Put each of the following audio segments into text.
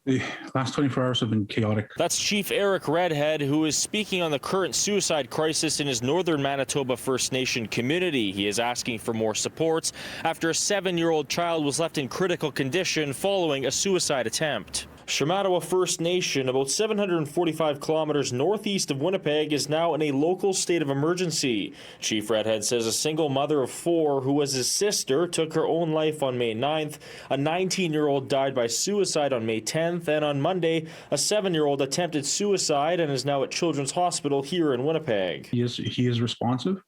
The last 24 hours have been chaotic. That's Chief Eric Redhead, who is speaking on the current suicide crisis in his northern Manitoba First Nation community. He is asking for more supports after a 7-year-old child was left in critical condition following a suicide attempt. Shamattawa First Nation, about 745 kilometers northeast of Winnipeg, is now in a local state of emergency. Chief Redhead says a single mother of 4, who was his sister, took her own life on May 9th. A 19-year-old died by suicide on May 10th, and on Monday, a 7-year-old attempted suicide and is now at Children's Hospital here in Winnipeg. He is responsive.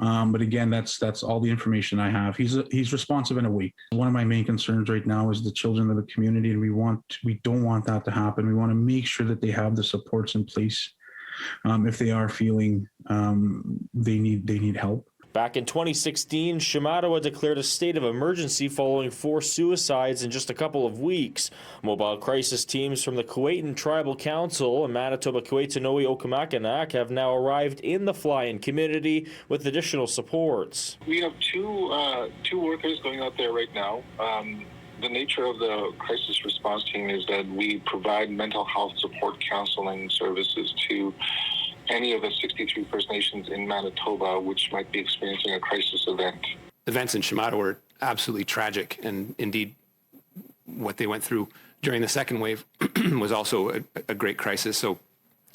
But again, that's all the information I have. He's responsive in a week. One of my main concerns right now is the children of the community, and we don't want that to happen. We want to make sure that they have the supports in place if they are feeling they need help. Back in 2016, Shamattawa declared a state of emergency following 4 suicides in just a couple of weeks. Mobile crisis teams from the Kuwaitan Tribal Council and Manitoba Kuwaitanoi Okimakanak have now arrived in the fly-in community with additional supports. We have two workers going out there right now. The nature of the crisis response team is that we provide mental health support counseling services to any of the 63 First Nations in Manitoba which might be experiencing a crisis event. Events in Shamattawa were absolutely tragic, and indeed what they went through during the second wave was also a great crisis. So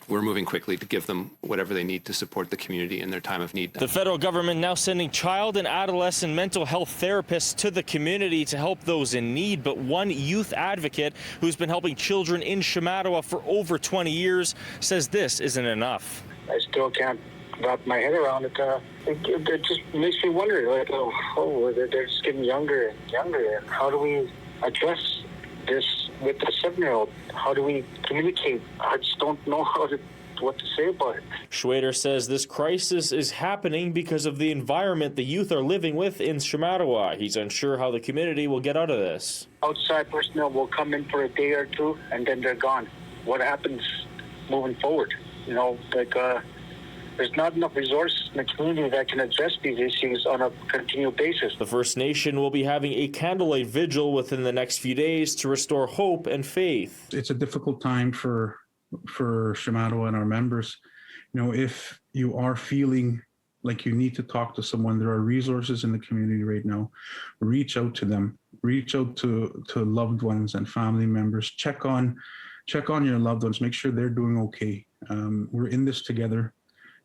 we're moving quickly to give them whatever they need to support the community in their time of need. The federal government now sending child and adolescent mental health therapists to the community to help those in need. But one youth advocate who's been helping children in Shamattawa for over 20 years says this isn't enough. I still can't wrap my head around it. It just makes me wonder, like, they're just getting younger and younger. And how do we address this with the 7-year-old? How do we communicate? I just don't know what to say about it. Schwader says this crisis is happening because of the environment the youth are living with in Shamattawa. He's unsure how the community will get out of this. Outside personnel will come in for a day or two, and then they're gone. What happens moving forward? There's not enough resources in the community that can address these issues on a continual basis. The First Nation will be having a candlelight vigil within the next few days to restore hope and faith. It's a difficult time for Shamattawa and our members. If you are feeling like you need to talk to someone, there are resources in the community right now. Reach out to them. Reach out to loved ones and family members. Check on your loved ones. Make sure they're doing okay. We're in this together,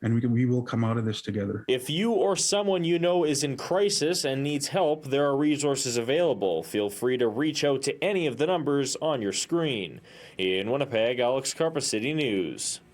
and we will come out of this together. If you or someone you know is in crisis and needs help, there are resources available. Feel free to reach out to any of the numbers on your screen. In Winnipeg, Alex Karpa, City News.